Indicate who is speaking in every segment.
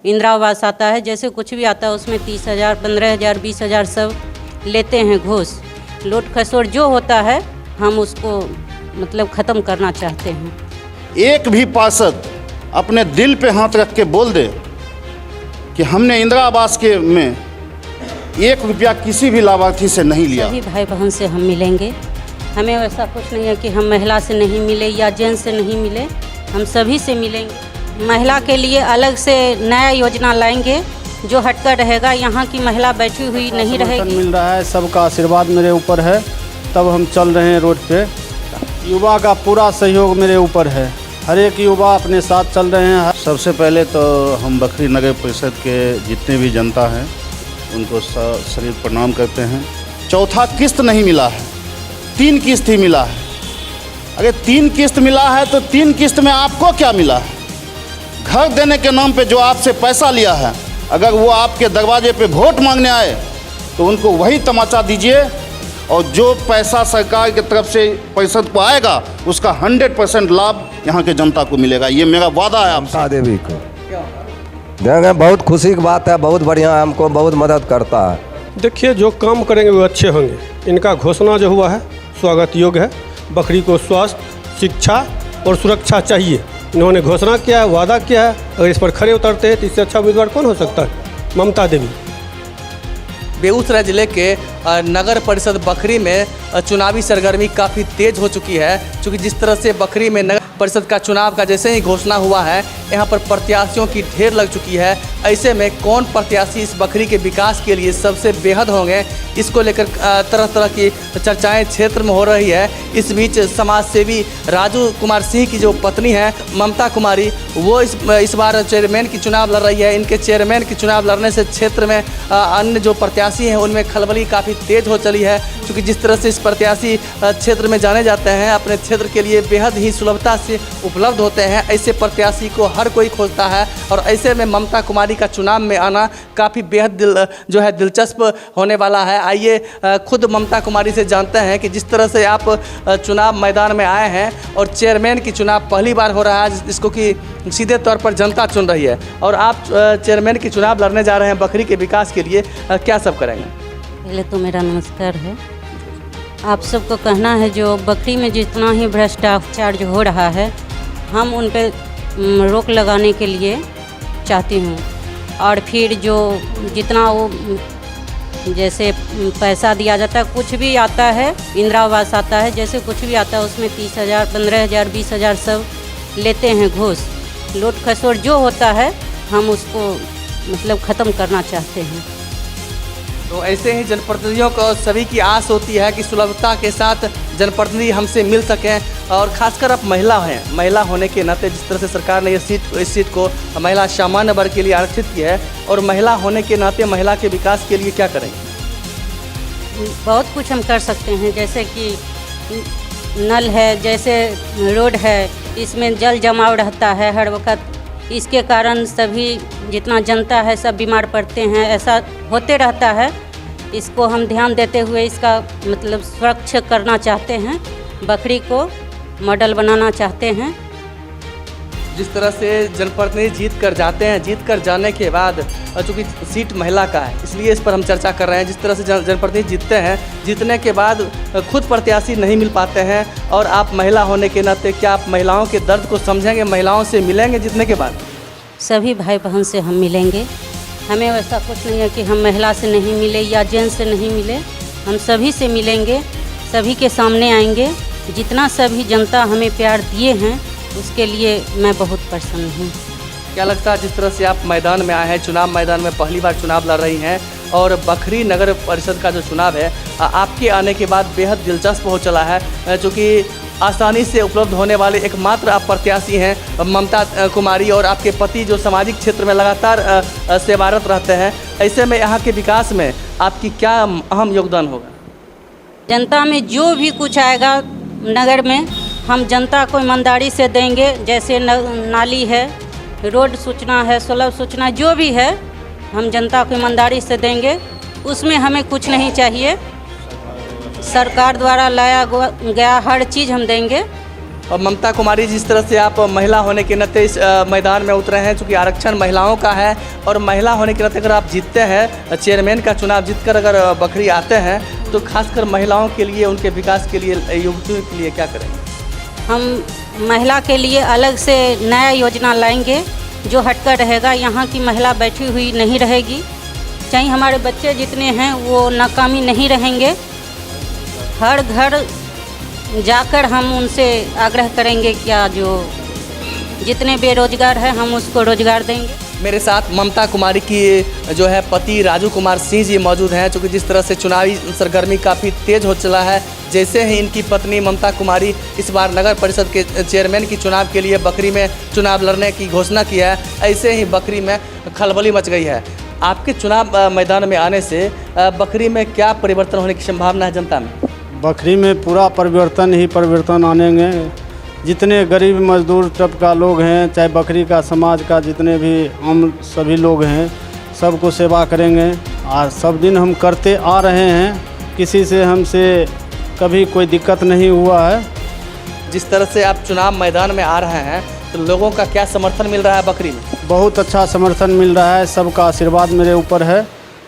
Speaker 1: इंदिरा आवास आता है, जैसे कुछ भी आता है उसमें 30,000, 15,000, 20,000 सब लेते हैं घूस। लूट खसोट जो होता है हम उसको मतलब ख़त्म करना चाहते हैं।
Speaker 2: एक भी पार्षद अपने दिल पे हाथ रख के बोल दे कि हमने इंदिरा आवास के में 1 रुपया किसी भी लाभार्थी से नहीं लिया।
Speaker 1: सभी भाई बहन से हम मिलेंगे, हमें वैसा कुछ नहीं है कि हम महिला से नहीं मिले या जेंट्स से नहीं मिले, हम सभी से मिलेंगे। महिला के लिए अलग से नया योजना लाएंगे जो हटकर रहेगा, यहाँ की महिला बैठी हुई नहीं रहेगी।
Speaker 3: मिल रहा है, सबका आशीर्वाद मेरे ऊपर है, तब हम चल रहे हैं रोड पे। युवा का पूरा सहयोग मेरे ऊपर है, हर एक युवा अपने साथ चल रहे हैं।
Speaker 2: सबसे पहले तो हम बखरी नगर परिषद के जितने भी जनता हैं उनको शरीर प्रणाम करते हैं। चौथा किस्त नहीं मिला है, 3 किस्त ही मिला है। अगर 3 किस्त मिला है तो 3 किस्त में आपको क्या मिला है? घर देने के नाम पे जो आपसे पैसा लिया है, अगर वो आपके दरवाजे पे वोट मांगने आए तो उनको वही तमाचा दीजिए, और जो पैसा सरकार की तरफ से परिषद को आएगा उसका 100% लाभ यहाँ के जनता को मिलेगा। ये मेरा वादा है आपसे।
Speaker 4: ममता देवी को देंगे, बहुत खुशी की बात है, बहुत बढ़िया है, हमको बहुत मदद करता है।
Speaker 5: देखिए, जो काम करेंगे वो अच्छे होंगे। इनका घोषणा जो हुआ है स्वागत योग्य है। बकरी को स्वास्थ्य, शिक्षा और सुरक्षा चाहिए, इन्होंने घोषणा किया है, वादा किया है। अगर इस पर खरे उतरते हैं तो इससे अच्छा उम्मीदवार कौन हो सकता है? ममता देवी।
Speaker 6: बेगूसराय जिले के नगर परिषद बखरी में चुनावी सरगर्मी काफ़ी तेज हो चुकी है, क्योंकि जिस तरह से बखरी में नगर परिषद का चुनाव का जैसे ही घोषणा हुआ है, यहाँ पर प्रत्याशियों की ढेर लग चुकी है। ऐसे में कौन प्रत्याशी इस बखरी के विकास के लिए सबसे बेहद होंगे, इसको लेकर तरह तरह की चर्चाएं क्षेत्र में हो रही है। इस बीच समाज सेवी राजू कुमार सिंह की जो पत्नी है ममता कुमारी, वो इस बार चेयरमैन की चुनाव लड़ रही है। इनके चेयरमैन की चुनाव लड़ने से क्षेत्र में अन्य जो प्रत्याशी हैं उनमें खलबली काफ़ी तेज हो चली है, क्योंकि जिस तरह से इस प्रत्याशी क्षेत्र में जाने जाते हैं, अपने क्षेत्र के लिए बेहद ही सुलभता से उपलब्ध होते हैं, ऐसे प्रत्याशी को हर कोई खोजता है। और ऐसे में ममता कुमारी का चुनाव में आना काफ़ी बेहद दिलचस्प होने वाला है। आइए खुद ममता कुमारी से जानते हैं कि जिस तरह से आप चुनाव मैदान में आए हैं और चेयरमैन की चुनाव पहली बार हो रहा है, जिसको कि सीधे तौर पर जनता चुन रही है, और आप चेयरमैन की चुनाव लड़ने जा रहे हैं बखरी के विकास के लिए, क्या सब करेंगे?
Speaker 1: पहले तो मेरा नमस्कार है। आप सबको कहना है जो बकरी में जितना ही भ्रष्टाचार जो हो रहा है, हम उन पर रोक लगाने के लिए चाहती हूँ। और फिर जो जितना वो जैसे पैसा दिया जाता है, कुछ भी आता है, इंदिरा आवास आता है, जैसे कुछ भी आता है उसमें 30,000, 15,000, 20,000 सब लेते हैं घूस। लूट खसोट जो होता है हम उसको मतलब ख़त्म करना चाहते हैं।
Speaker 6: तो ऐसे ही जनप्रतिनिधियों को सभी की आस होती है कि सुलभता के साथ जनप्रतिनिधि हमसे मिल सकें, और खासकर आप महिला हैं, महिला होने के नाते जिस तरह से सरकार ने इस सीट को महिला सामान्य वर्ग के लिए आरक्षित की है, और महिला होने के नाते महिला के विकास के लिए क्या करेंगे?
Speaker 1: बहुत कुछ हम कर सकते हैं, जैसे कि नल है, जैसे रोड है, इसमें जल जमाव रहता है हर वक्त, इसके कारण सभी जितना जनता है सब बीमार पड़ते हैं, ऐसा होते रहता है। इसको हम ध्यान देते हुए इसका मतलब स्वच्छ करना चाहते हैं, बकरी को मॉडल बनाना चाहते हैं।
Speaker 6: जिस तरह से जनप्रतिनिधि जीत कर जाते हैं, जीत कर जाने के बाद चूँकि सीट महिला का है इसलिए इस पर हम चर्चा कर रहे हैं, जिस तरह से जनप्रतिनिधि जीतते हैं, जीतने के बाद खुद प्रत्याशी नहीं मिल पाते हैं, और आप महिला होने के नाते क्या आप महिलाओं के दर्द को समझेंगे, महिलाओं से मिलेंगे जीतने के बाद?
Speaker 1: सभी भाई बहन से हम मिलेंगे, हमें वैसा कुछ नहीं है कि हम महिला से नहीं मिले या जेंट्स से नहीं मिले, हम सभी से मिलेंगे, सभी के सामने आएंगे। जितना सभी जनता हमें प्यार दिए हैं उसके लिए मैं बहुत प्रसन्न हूँ।
Speaker 6: क्या लगता है जिस तरह से आप मैदान में आए हैं, चुनाव मैदान में पहली बार चुनाव लड़ रही हैं, और बखरी नगर परिषद का जो चुनाव है आपके आने के बाद बेहद दिलचस्प हो चला है, क्योंकि आसानी से उपलब्ध होने वाले एकमात्र आप प्रत्याशी हैं ममता कुमारी, और आपके पति जो सामाजिक क्षेत्र में लगातार सेवारत रहते हैं। ऐसे में यहाँ के विकास में आपकी क्या अहम योगदान होगा?
Speaker 1: जनता में जो भी कुछ आएगा नगर में, हम जनता को ईमानदारी से देंगे। जैसे नाली है, रोड सूचना है, सुलभ सूचना जो भी है, हम जनता को ईमानदारी से देंगे। उसमें हमें कुछ नहीं चाहिए, सरकार द्वारा लाया गया हर चीज़ हम देंगे।
Speaker 6: और ममता कुमारी, जिस तरह से आप महिला होने के नाते इस मैदान में उतरे हैं, चूँकि आरक्षण महिलाओं का है और महिला होने के नाते अगर आप जीतते हैं चेयरमैन का चुनाव जीतकर अगर बखरी आते हैं तो खासकर महिलाओं के लिए, उनके विकास के लिए, युवतियों के लिए क्या करेंगे?
Speaker 1: हम महिला के लिए अलग से नया योजना लाएंगे जो हटकर रहेगा। यहाँ की महिला बैठी हुई नहीं रहेगी, चाहे हमारे बच्चे जितने हैं वो नाकामी नहीं रहेंगे। हर घर जाकर हम उनसे आग्रह करेंगे क्या जो जितने बेरोजगार हैं हम उसको रोजगार देंगे।
Speaker 6: मेरे साथ ममता कुमारी की जो है पति राजू कुमार सिंह जी मौजूद हैं, क्योंकि जिस तरह से चुनावी सरगर्मी काफ़ी तेज हो चला है। जैसे ही इनकी पत्नी ममता कुमारी इस बार नगर परिषद के चेयरमैन की चुनाव के लिए बखरी में चुनाव लड़ने की घोषणा की है, ऐसे ही बखरी में खलबली मच गई है। आपके चुनाव मैदान में आने से बखरी में क्या परिवर्तन होने की संभावना है जनता में?
Speaker 3: बखरी में पूरा परिवर्तन आनेंगे। जितने गरीब मजदूर तबका लोग हैं, चाहे बखरी का समाज का जितने भी हम सभी लोग हैं, सबको सेवा करेंगे और सब दिन हम करते आ रहे हैं। किसी से हमसे कभी कोई दिक्कत नहीं हुआ है।
Speaker 6: जिस तरह से आप चुनाव मैदान में आ रहे हैं तो लोगों का क्या समर्थन मिल रहा है बखरी में?
Speaker 3: बहुत अच्छा समर्थन मिल रहा है, सबका आशीर्वाद मेरे ऊपर है,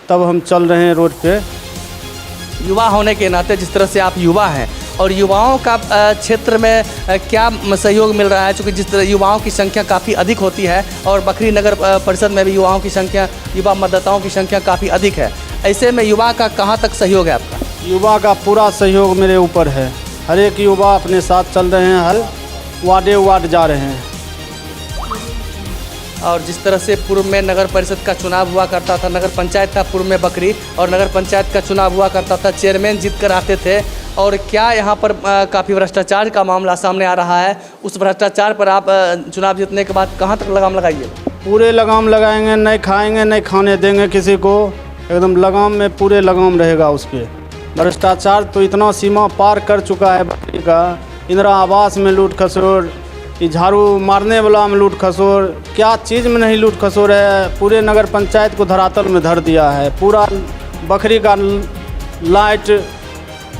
Speaker 3: तब हम चल रहे हैं रोड पे।
Speaker 6: युवा होने के नाते जिस तरह से आप युवा हैं और युवाओं का क्षेत्र में क्या सहयोग मिल रहा है, क्योंकि जिस तरह युवाओं की संख्या काफ़ी अधिक होती है और बखरी नगर परिषद में भी युवाओं की संख्या, युवा मतदाताओं की संख्या काफ़ी अधिक है, ऐसे में युवा का कहाँ तक सहयोग है आपका?
Speaker 3: युवा का पूरा सहयोग मेरे ऊपर है। हर एक युवा अपने साथ चल रहे हैं, हर वार्ड जा रहे हैं।
Speaker 6: और जिस तरह से पूर्व में नगर परिषद का चुनाव हुआ करता था, नगर पंचायत था पूर्व में बखरी, और नगर पंचायत का चुनाव हुआ करता था, चेयरमैन जीत कर आते थे, और क्या यहाँ पर काफ़ी भ्रष्टाचार का मामला सामने आ रहा है? उस भ्रष्टाचार पर आप चुनाव जीतने के बाद कहाँ तक लगाम लगाइए?
Speaker 3: पूरे लगाम लगाएंगे, नहीं खाएंगे, नहीं खाने देंगे किसी को, एकदम लगाम में पूरे लगाम रहेगा उस पर। भ्रष्टाचार तो इतना सीमा पार कर चुका है बखरी का। इंदिरा आवास में लूट खसोर, झाड़ू मारने वाला में लूट खसोर, क्या चीज़ में नहीं लूट खसोर है। पूरे नगर पंचायत को धरातल में धर दिया है। पूरा बखरी का लाइट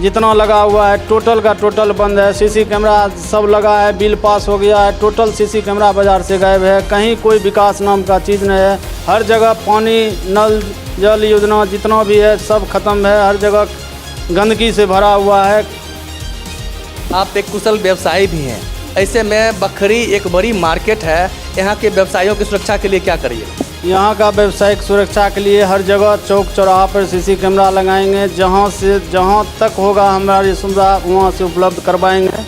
Speaker 3: जितना लगा हुआ है टोटल का टोटल बंद है। सीसी कैमरा सब लगा है, बिल पास हो गया है, टोटल सीसी कैमरा बाज़ार से गायब है। कहीं कोई विकास नाम का चीज़ नहीं है। हर जगह पानी, नल जल योजना जितना भी है सब खत्म है। हर जगह गंदगी से भरा हुआ है।
Speaker 6: आप एक कुशल व्यवसायी भी हैं, ऐसे में बखरी एक बड़ी मार्केट है, यहाँ के व्यवसायियों की सुरक्षा के लिए क्या करिए?
Speaker 3: यहाँ का व्यवसायिक सुरक्षा के लिए हर जगह चौक चौराहा पर सीसी कैमरा लगाएंगे। जहाँ तक होगा हमारी सुविधा वहाँ से उपलब्ध करवाएंगे।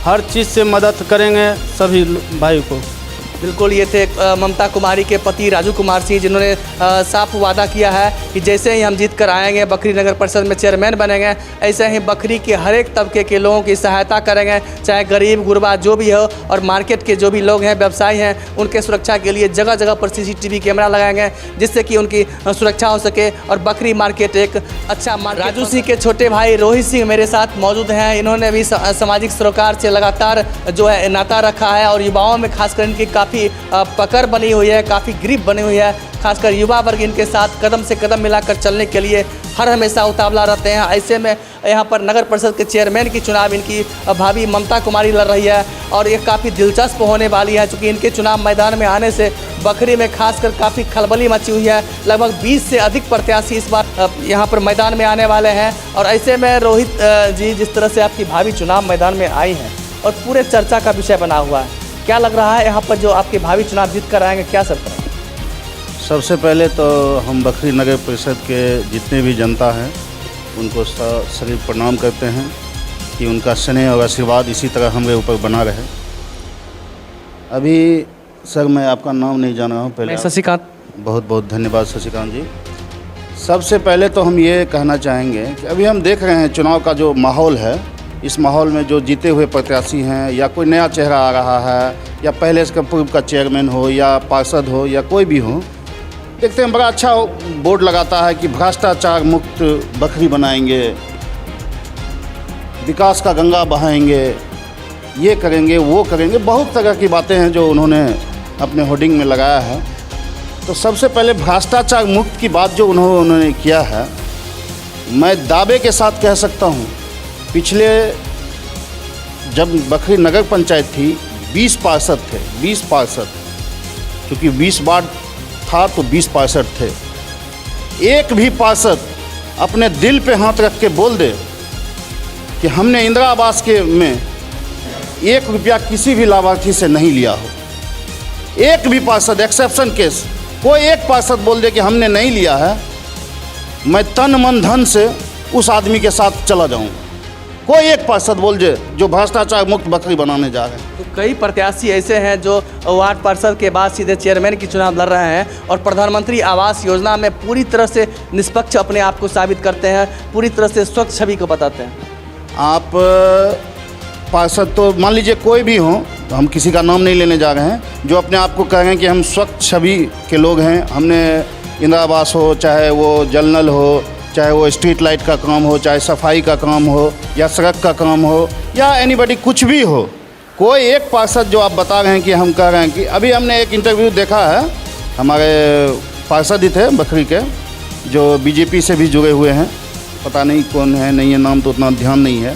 Speaker 3: हर चीज़ से मदद करेंगे सभी भाई को।
Speaker 6: बिल्कुल, ये थे ममता कुमारी के पति राजू कुमार सिंह, जिन्होंने साफ वादा किया है कि जैसे ही हम जीत कर आएंगे, बखरी नगर परिषद में चेयरमैन बनेंगे, ऐसे ही बखरी के हर एक तबके के लोगों की सहायता करेंगे, चाहे गरीब गुरबा जो भी हो, और मार्केट के जो भी लोग हैं, व्यवसायी हैं, उनके सुरक्षा के लिए जगह जगह पर CCTV कैमरा लगाएंगे, जिससे कि उनकी सुरक्षा हो सके और बखरी मार्केट एक अच्छा मार्केट। राजू सिंह के छोटे भाई रोहित सिंह मेरे साथ मौजूद हैं। इन्होंने भी सामाजिक सरोकार से लगातार जो है नाता रखा है और युवाओं में खासकर इनकी काफ़ी पकड़ बनी हुई है, काफ़ी ग्रिप बनी हुई है। खासकर युवा वर्ग इनके साथ कदम से कदम मिलाकर चलने के लिए हर हमेशा उतावला रहते हैं। ऐसे में यहाँ पर नगर परिषद के चेयरमैन की चुनाव इनकी भाभी ममता कुमारी लड़ रही है और ये काफ़ी दिलचस्प होने वाली है, क्योंकि इनके चुनाव मैदान में आने से बखरी में खासकर काफ़ी खलबली मची हुई है। लगभग 20 से अधिक प्रत्याशी इस बार यहाँ पर मैदान में आने वाले हैं। और ऐसे में रोहित जी, जिस तरह से आपकी भाभी चुनाव मैदान में आई हैं और पूरे चर्चा का विषय बना हुआ है, क्या लग रहा है यहाँ पर जो आपके भावी चुनाव जीत कर आएंगे, क्या सब करेंगे?
Speaker 2: सबसे पहले तो हम बखरी नगर परिषद के जितने भी जनता हैं उनको सलीम प्रणाम करते हैं कि उनका स्नेह और आशीर्वाद इसी तरह हमारे ऊपर बना रहे। अभी सर मैं आपका नाम नहीं जान रहा हूँ, पहले
Speaker 6: शशिकांत।
Speaker 2: बहुत बहुत धन्यवाद शशिकांत जी। सबसे पहले तो हम ये कहना चाहेंगे कि अभी हम देख रहे हैं चुनाव का जो माहौल है, इस माहौल में जो जीते हुए प्रत्याशी हैं या कोई नया चेहरा आ रहा है या पहले इसका पूर्व का चेयरमैन हो या पार्षद हो या कोई भी हो, देखते हैं बड़ा अच्छा बोर्ड लगाता है कि भ्रष्टाचार मुक्त बखरी बनाएंगे, विकास का गंगा बहाएंगे, ये करेंगे वो करेंगे, बहुत तरह की बातें हैं जो उन्होंने अपने होर्डिंग में लगाया है। तो सबसे पहले भ्रष्टाचार मुक्त की बात जो उन्होंने किया है, मैं दावे के साथ कह सकता हूँ पिछले जब बखरी नगर पंचायत थी 20 पार्षद थे, 20 पार्षद, क्योंकि 20 वार्ड था तो 20 पार्षद थे। एक भी पार्षद अपने दिल पे हाथ रख के बोल दे कि हमने इंदिरा आवास के में 1 रुपया किसी भी लाभार्थी से नहीं लिया हो। एक भी पार्षद, एक्सेप्शन केस, कोई एक पार्षद बोल दे कि हमने नहीं लिया है, मैं तन मन धन से उस आदमी के साथ चला जाऊँ। कोई एक पार्षद बोल दे जो भ्रष्टाचार मुक्त बखरी बनाने जा रहे हैं।
Speaker 6: तो कई प्रत्याशी ऐसे हैं जो वार्ड पार्षद के बाद सीधे चेयरमैन की चुनाव लड़ रहे हैं और प्रधानमंत्री आवास योजना में पूरी तरह से निष्पक्ष अपने आप को साबित करते हैं, पूरी तरह से स्वच्छ छवि को बताते हैं।
Speaker 2: आप पार्षद तो मान लीजिए कोई भी हो, तो हम किसी का नाम नहीं लेने जा रहे हैं, जो अपने आप को कह रहे हैं कि हम स्वच्छ छवि के लोग हैं, हमने इंदिरा आवास हो, चाहे वो जल नल हो, चाहे वो स्ट्रीट लाइट का काम हो, चाहे सफाई का काम हो, या सड़क का काम हो, या एनीबॉडी कुछ भी हो, कोई एक पार्षद जो आप बता रहे हैं कि हम कह रहे हैं कि अभी हमने एक इंटरव्यू देखा है, हमारे पार्षद ही थे बखरी के जो बीजेपी से भी जुड़े हुए हैं, पता नहीं कौन है, नहीं है नाम तो उतना ध्यान नहीं है।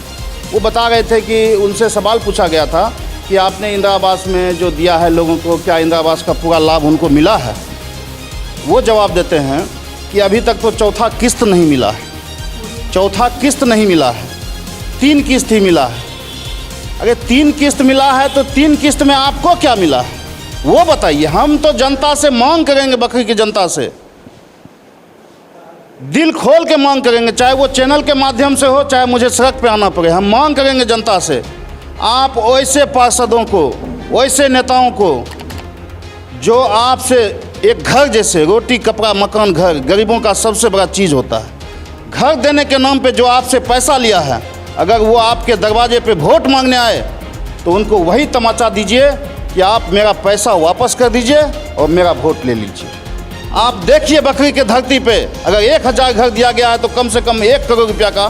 Speaker 2: वो बता रहे थे कि उनसे सवाल पूछा गया था कि आपने इंदिरा आवास में जो दिया है लोगों को, क्या इंदिरा आवास का पूरा लाभ उनको मिला है? वो जवाब देते हैं कि अभी तक तो चौथा किस्त नहीं मिला है, चौथा किस्त नहीं मिला है, 3 किस्त ही मिला है। अगर 3 किस्त मिला है तो 3 किस्त में आपको क्या मिला है वो बताइए। हम तो जनता से मांग करेंगे, बखरी की जनता से दिल खोल के मांग करेंगे, चाहे वो चैनल के माध्यम से हो, चाहे मुझे सड़क पे आना पड़े, हम मांग करेंगे जनता से। आप वैसे पार्षदों को, वैसे नेताओं को जो आपसे एक घर जैसे रोटी कपड़ा मकान, घर गरीबों का सबसे बड़ा चीज़ होता है, घर देने के नाम पे जो आपसे पैसा लिया है, अगर वो आपके दरवाजे पे वोट मांगने आए तो उनको वही तमाचा दीजिए कि आप मेरा पैसा वापस कर दीजिए और मेरा वोट ले लीजिए। आप देखिए बखरी के धरती पे अगर 1000 घर दिया गया है तो कम से कम 1 करोड़ रुपया का।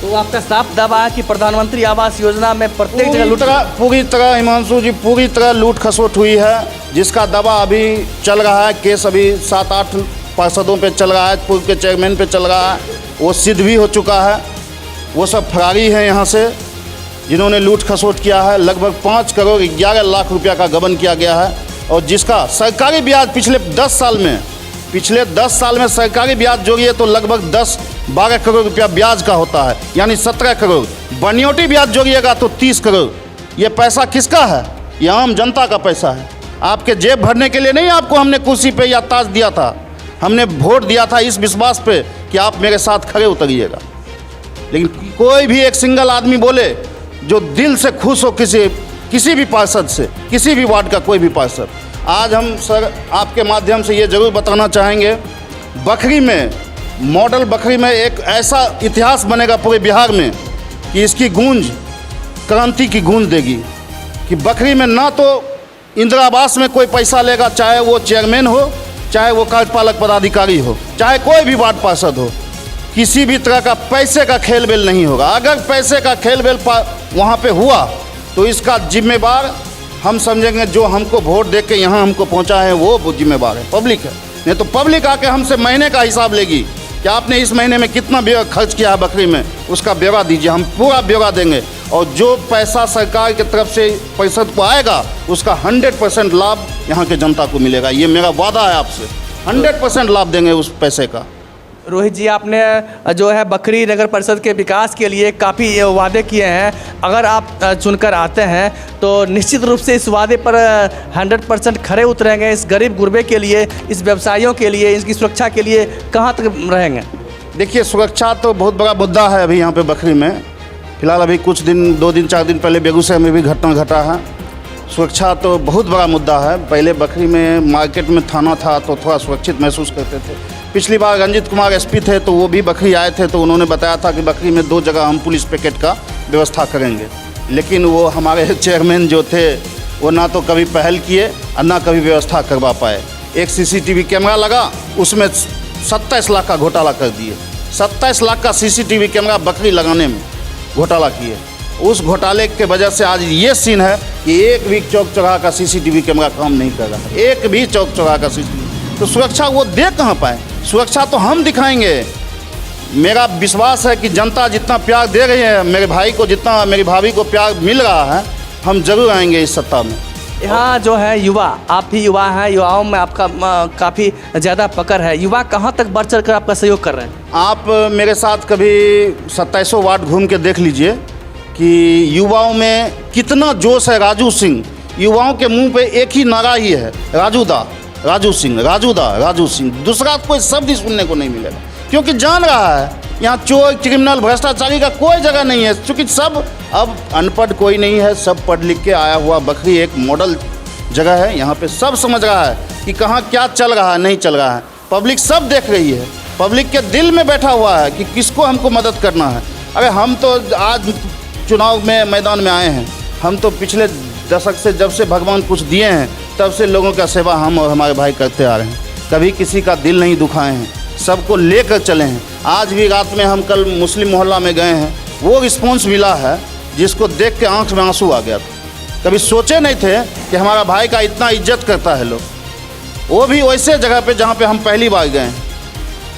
Speaker 6: तो आपका साफ दावा है कि प्रधानमंत्री आवास योजना में प्रत्येक जगह
Speaker 2: पूरी तरह हिमांशु जी, पूरी तरह लूट खसोट हुई है, जिसका दावा अभी चल रहा है, केस अभी 7-8 पार्षदों पे चल रहा है, पूर्व के चेयरमैन पे चल रहा है, वो सिद्ध भी हो चुका है। वो सब फरारी हैं यहाँ से, जिन्होंने लूट खसोट किया है। लगभग 5 करोड़ 11 लाख रुपया का गबन किया गया है, और जिसका सरकारी ब्याज पिछले 10 साल में सरकारी ब्याज जोड़िए तो लगभग 10-12 करोड़ रुपया ब्याज का होता है, यानी 17 करोड़। बनियोटी ब्याज जोड़िएगा तो 30 करोड़। ये पैसा किसका है? ये आम जनता का पैसा है। आपके जेब भरने के लिए नहीं आपको हमने कुर्सी पे या ताज दिया था, हमने वोट दिया था इस विश्वास पे कि आप मेरे साथ खड़े उतरिएगा। लेकिन कोई भी एक सिंगल आदमी बोले जो दिल से खुश हो किसी भी पार्षद से, किसी भी वार्ड का कोई भी पार्षद। आज हम सर आपके माध्यम से ये ज़रूर बताना चाहेंगे, बखरी में, मॉडल बखरी में एक ऐसा इतिहास बनेगा पूरे बिहार में कि इसकी गूंज क्रांति की गूंज देगी, कि बखरी में ना तो इंदिरा आवास में कोई पैसा लेगा, चाहे वो चेयरमैन हो, चाहे वो कार्यपालक पदाधिकारी हो, चाहे कोई भी वार्ड पार्षद हो, किसी भी तरह का पैसे का खेल बेल नहीं होगा। अगर पैसे का खेल बेल वहाँ पे हुआ तो इसका जिम्मेवार हम समझेंगे जो हमको वोट दे के यहाँ हमको पहुँचा है वो जिम्मेवार है, पब्लिक है। नहीं तो पब्लिक आके हमसे महीने का हिसाब लेगी कि आपने इस महीने में कितना खर्च किया है बकरी में, उसका ब्यौरा दीजिए। हम पूरा ब्यौरा देंगे, और जो पैसा सरकार की तरफ से पार्षद को आएगा उसका 100% लाभ यहाँ के जनता को मिलेगा। ये मेरा वादा है आपसे, 100% लाभ देंगे उस पैसे का।
Speaker 6: रोहित जी, आपने जो है बखरी नगर परिषद के विकास के लिए काफ़ी वादे किए हैं। अगर आप चुनकर आते हैं तो निश्चित रूप से इस वादे पर 100% खरे उतरेंगे। इस गरीब गुरबे के लिए, इस व्यवसायियों के लिए, इसकी सुरक्षा के लिए कहाँ तक रहेंगे?
Speaker 2: देखिए, सुरक्षा तो बहुत बड़ा मुद्दा है अभी यहाँ पे बखरी में। फिलहाल अभी कुछ दिन, 2 दिन 4 दिन पहले बेगूसराय में भी घटना घटा है। सुरक्षा तो बहुत बड़ा मुद्दा है। पहले बखरी में मार्केट में थाना था तो थोड़ा सुरक्षित महसूस करते थे। पिछली बार रंजीत कुमार एसपी थे तो वो भी बखरी आए थे, तो उन्होंने बताया था कि बखरी में 2 जगह हम पुलिस पिकेट का व्यवस्था करेंगे। लेकिन वो हमारे चेयरमैन जो थे वो ना तो कभी पहल किए और ना कभी व्यवस्था करवा पाए। एक CCTV कैमरा लगा, उसमें 27 लाख का घोटाला कर दिए। 27 लाख का CCTV कैमरा बखरी लगाने में घोटाला किए। उस घोटाले के वजह से आज ये सीन है कि एक भी चौक चौराहा का CCTV कैमरा काम नहीं कर रहा है, एक भी चौक चौराहा का CCTV। तो सुरक्षा वो दे कहाँ पाए? सुरक्षा तो हम दिखाएंगे। मेरा विश्वास है कि जनता जितना प्यार दे रही है मेरे भाई को, जितना मेरी भाभी को प्यार मिल रहा है, हम जरूर आएंगे इस सत्ता में।
Speaker 6: यहाँ जो है युवा, आप भी युवा हैं, युवाओं में आपका काफ़ी ज़्यादा पकड़ है। युवा कहाँ तक बढ़ चढ़ कर आपका सहयोग कर रहे हैं?
Speaker 2: आप मेरे साथ कभी 2700 वार्ड घूम के देख लीजिए कि युवाओं में कितना जोश है। राजू सिंह, युवाओं के मुंह पे एक ही नारा ही है, राजू दा, राजू सिंह, राजू दा, राजू सिंह। दूसरा कोई शब्द ही सुनने को नहीं मिलेगा, क्योंकि जान रहा है यहाँ चोर, क्रिमिनल, भ्रष्टाचारी का कोई जगह नहीं है। क्योंकि सब अब अनपढ़ कोई नहीं है, सब पढ़ लिख के आया हुआ। बखरी एक मॉडल जगह है, यहाँ पे सब समझ रहा है कि कहाँ क्या चल रहा है, नहीं चल रहा है। पब्लिक सब देख रही है, पब्लिक के दिल में बैठा हुआ है कि किसको हमको मदद करना है। अरे हम तो आज चुनाव में मैदान में आए हैं, हम तो पिछले दशक से, जब से भगवान कुछ दिए हैं तब से लोगों का सेवा हम और हमारे भाई करते आ रहे हैं। कभी किसी का दिल नहीं दुखाए हैं, सबको लेकर चले हैं। आज भी रात में हम कल मुस्लिम मोहल्ला में गए हैं, वो रिस्पॉन्स मिला है जिसको देख के आंख में आंसू आ गया था। कभी सोचे नहीं थे कि हमारा भाई का इतना इज्जत करता है लोग, वो भी वैसे जगह पे जहाँ पे हम पहली बार गए हैं।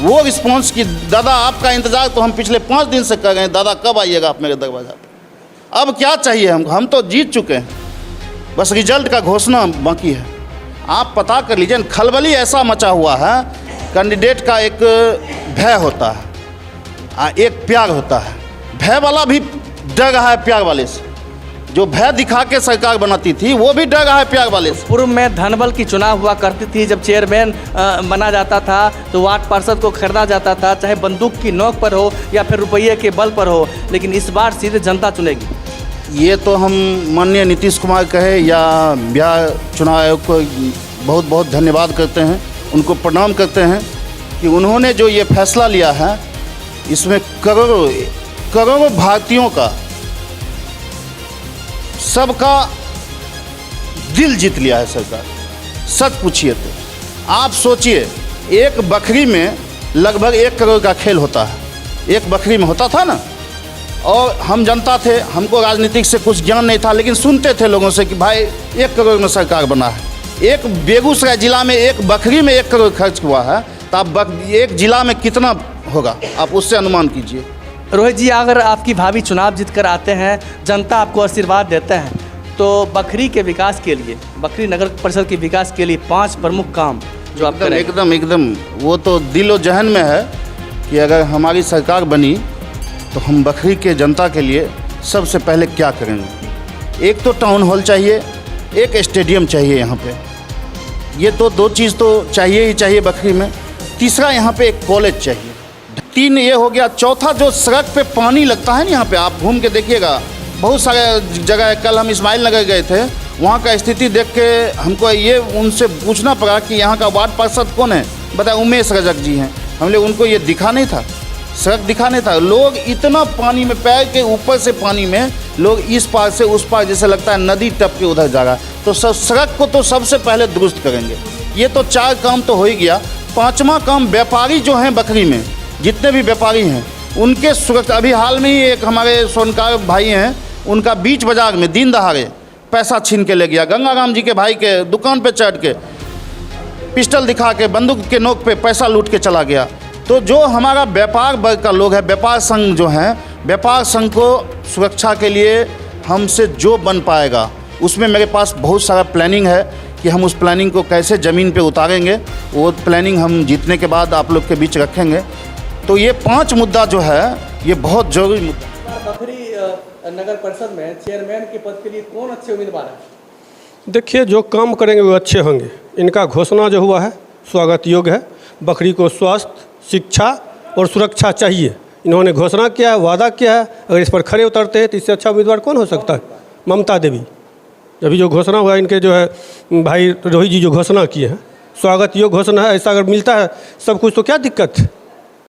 Speaker 2: वो रिस्पॉन्स की दादा आपका इंतज़ार तो हम पिछले 5 दिन से कर रहे हैं, दादा कब आइएगा आप मेरे दरवाज़ा पर। अब क्या चाहिए हमको, हम तो जीत चुके हैं, बस रिजल्ट का घोषणा बाकी है। आप पता कर लीजिए, खलबली ऐसा मचा हुआ है, कैंडिडेट का एक भय होता है, एक प्यार होता है। भय वाला भी डर रहा है प्यार वाले से, जो भय दिखा के सरकार बनाती थी वो भी डर रहा है प्यार वाले से।
Speaker 6: पूर्व में धनबल की चुनाव हुआ करती थी, जब चेयरमैन बना जाता था तो वार्ड पार्षद को खरीदा जाता था, चाहे बंदूक की नोक पर हो या फिर रुपये के बल पर हो। लेकिन इस बार सीधे जनता चुनेगी।
Speaker 2: ये तो हम माननीय नीतीश कुमार कहे या बिहार चुनाव आयोग को बहुत बहुत धन्यवाद करते हैं, उनको प्रणाम करते हैं कि उन्होंने जो ये फैसला लिया है, इसमें करोड़ों भारतीयों का, सबका दिल जीत लिया है सरकार। सच पूछिए तो आप सोचिए, एक बकरी में लगभग 1 करोड़ का खेल होता है, एक बकरी में होता था ना। और हम जनता थे, हमको राजनीतिक से कुछ ज्ञान नहीं था, लेकिन सुनते थे लोगों से कि भाई 1 करोड़ में सरकार बना है। एक बेगूसराय जिला में एक बकरी में 1 करोड़ खर्च हुआ है, तो आप एक जिला में कितना होगा, आप उससे अनुमान कीजिए।
Speaker 6: रोहित जी, अगर आपकी भाभी चुनाव जीत कर आते हैं, जनता आपको आशीर्वाद देते हैं, तो बखरी के विकास के लिए, बखरी नगर परिषद के विकास के लिए 5 प्रमुख काम जो आप करेंगे।
Speaker 2: एकदम वो तो दिलो जहन में है कि अगर हमारी सरकार बनी तो हम बखरी के जनता के लिए सबसे पहले क्या करेंगे। एक तो टाउन हॉल चाहिए, एक स्टेडियम चाहिए यहाँ पे, ये तो 2 चीज़ तो चाहिए ही चाहिए बखरी में। तीसरा यहाँ पे एक कॉलेज चाहिए। 3 ये हो गया। चौथा, जो सड़क पे पानी लगता है ना, यहाँ पे आप घूम के देखिएगा, बहुत सारे जगह है। कल हम इस्माइल नगर गए थे, वहाँ का स्थिति देख के हमको ये उनसे पूछना पड़ा कि यहाँ का वार्ड पार्षद कौन है, बताया उमेश रजक जी हैं। हमने उनको ये दिखा नहीं था, सड़क दिखा नहीं था। लोग इतना पानी में, पैर के ऊपर से पानी में, लोग इस पार से उस पार, जैसे लगता है नदी टप के उधर जा रहा है। तो सड़क को तो सबसे पहले दुरुस्त करेंगे। ये तो 4 काम तो हो ही गया। 5वां काम, व्यापारी जो हैं बखरी में, जितने भी व्यापारी हैं उनके सुरक्षा। अभी हाल में ही एक हमारे सोनकार भाई हैं, उनका बीच बाजार में दिन दहाड़े पैसा छीन के ले गया। गंगाराम जी के भाई के दुकान पे चढ़ के पिस्टल दिखा के, बंदूक के नोक पे पैसा लूट के चला गया। तो जो हमारा व्यापार वर्ग का लोग है, व्यापार संघ जो हैं, व्यापार संघ को सुरक्षा के लिए हमसे जो बन पाएगा, उसमें मेरे पास बहुत सारा प्लानिंग है कि हम उस प्लानिंग को कैसे ज़मीन पे उतारेंगे। वो प्लानिंग हम जीतने के बाद आप लोग के बीच रखेंगे। तो ये 5 मुद्दा जो है, ये बहुत ज़रूरी मुद्दा।
Speaker 6: बखरी नगर परिषद में चेयरमैन के पद के लिए कौन अच्छे उम्मीदवार है?
Speaker 5: देखिए, जो काम करेंगे वो अच्छे होंगे। इनका घोषणा जो हुआ है स्वागत योग्य है। बखरी को स्वास्थ्य, शिक्षा और सुरक्षा चाहिए, इन्होंने घोषणा किया है, वादा किया है। अगर इस पर खरे उतरते हैं तो इससे अच्छा उम्मीदवार कौन हो सकता है? ममता देवी। अभी जो घोषणा हुआ, इनके जो है भाई रोहित जी जो घोषणा किए हैं, स्वागत योग्य घोषणा है। ऐसा अगर मिलता है सब कुछ तो क्या दिक्कत है?